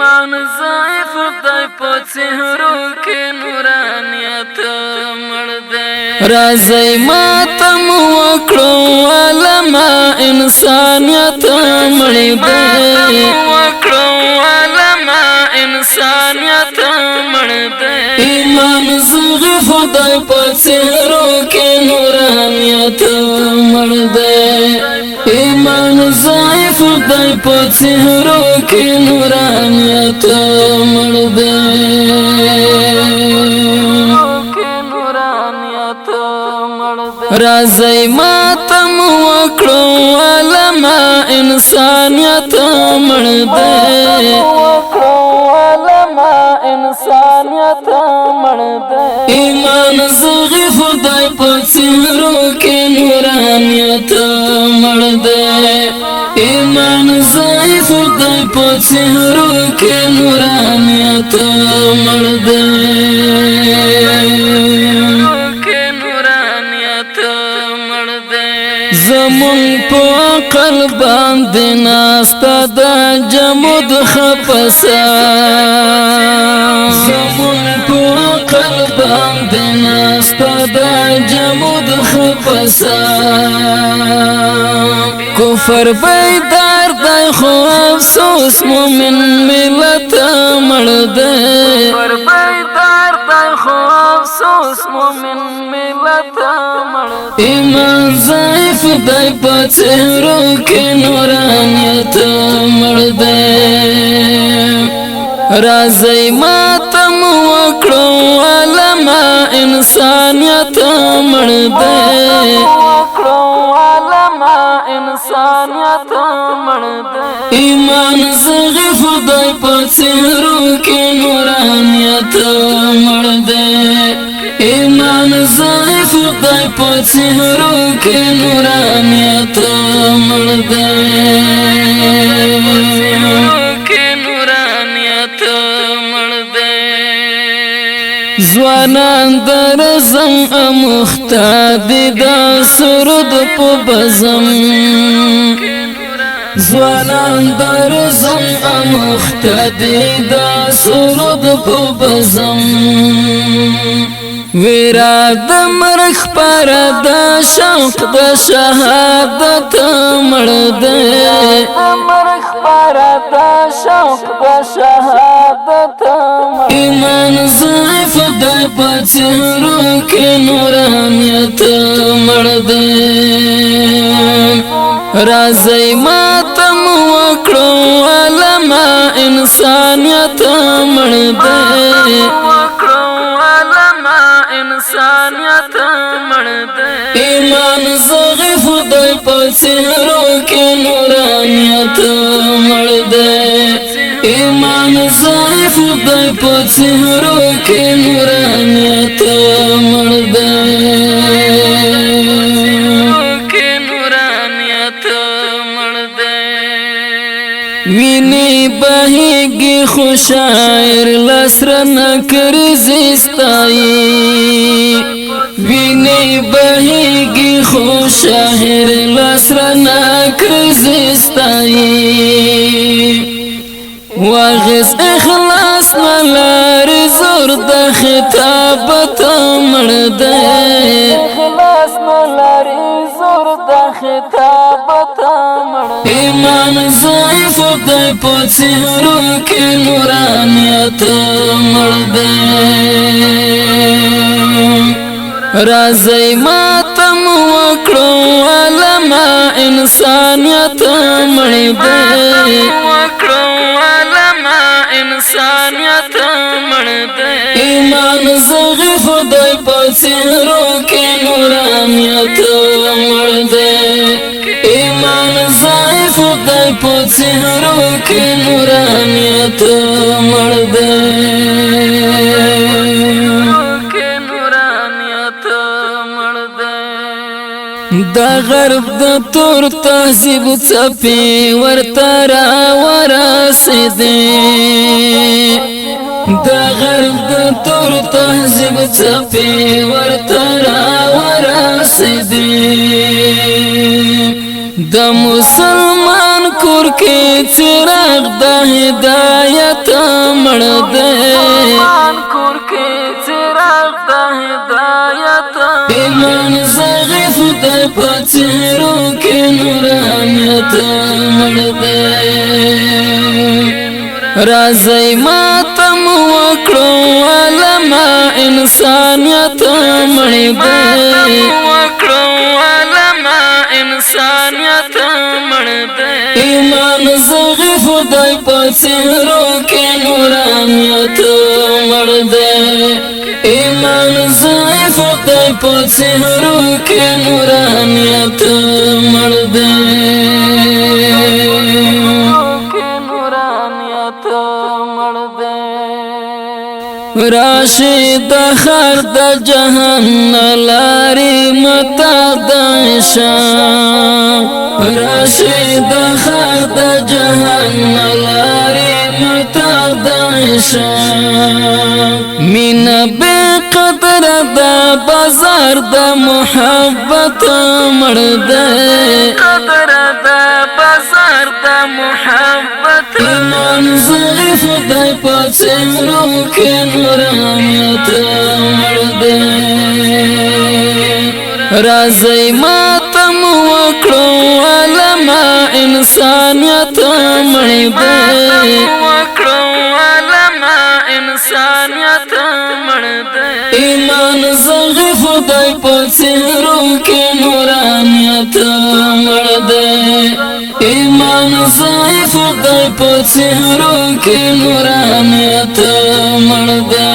ایمان ضعیف دی په څهرو کې نورانیت مړ دی راځئ ماتم وکړو علما انسانیت مړ دی انسانیت مړ دی ایمان ضعیف دی په څهرو کې نورانیت مړ دی ایمان ضعیف دی په څهرو کې نورانیت مړ دی راځئ ماتم وکړو علما انسانیت مړ دی انسانیت مړ دی ایمان ضعیف دی په څهرو کې نورانیت مړ دی ایمان ضعیف دی په څهرو کې نورانیت مړ دی زمون په عقل باندې ناسته د جمود خپسا زمون په عقل باندې ناسته د جمود خپسا کفر بیدار دی خو افسوس مومن ملت مړ دی کفر بیدار دی خو افسوس مومن ملت مړ دی ایمان ضعیف دی په څهرو کې نورانیت مړ دی راځئ ماتم وکړو علما انسانیت مړ دی انسانیت مړ دی ایمان ضعیف دی په څهرو کې نورانیت مړ دی ایمان ضعیف دی په څهرو کې نورانیت مړ دی ځوانان درځم اموخته دي د سرود په بزم ځوانان درځم اموخته دي د سرود په بزم ویرا د مرغ پر د شوق د شهادت مړ دی مرغ پر د شوق د شهادت ایمان ضعیف دی په څهرو کې نورانیت مړ دی راځئ ماتم وکړو علما انسانیت مړ دی انسانیت مړ دی ایمان ضعیف دی په څهرو کې نورانیت مړ دی ایمان ضعیف دی په څهرو کې نورانیت مړ دی ویني بهیږي خو شاعر لسرنه کرزي ستایي ویني بهیږي خو شاعر لسرنه کرزي ستایي واغز اخلاص نلاري زور د خطابت مړ دی اخلاص نلاري زور د خطابت مړ دی ایمان ضعیف دی په څهرو کې نورانیت مړ دی راځئ ماتم وکړو علما انسانیت مړ دی انسانیت مړ دی ایمان ضعیف دی په څهرو کې نورانیت مړ دی ایمان ضعیف دی په څهرو کې نورانیت مړ دی د غرب د تور تهذیب څپې ورته راورسېدې د غرب د تور تهذیب څپې ورته راورسېدې د مسلمان کور کې چراغ د هدایت مړ دے کور کې څراغ د هدایت ایمان ضعیف دے په څېرو کې نورانیت مړ دے راځئ ماتم وکړو علما انسانیت مړ دے انسانیت مړ دے ایمان ضعیف دے په څېرو کې نورانیت مړ دے ایمان ضعیف دے په څېرو کې نورانیت مړ دے راشد خر د جهان لاري متا دشا راشد خر د جهان لاري متا دشا من بے قدر د بازار د محبت مړ دے قدر د بازار د محبت ایمان ضعیف دے په څېرو کې نورانیت مړ دے راځئ ماتم وکړو علما انسانیت مړ دے انسانیت مړ دے ایمان ضعیف دے په څېرو کې نورانیت مړ دے ایمان ضعیف دے په څېرو کې نورانیت مړ دے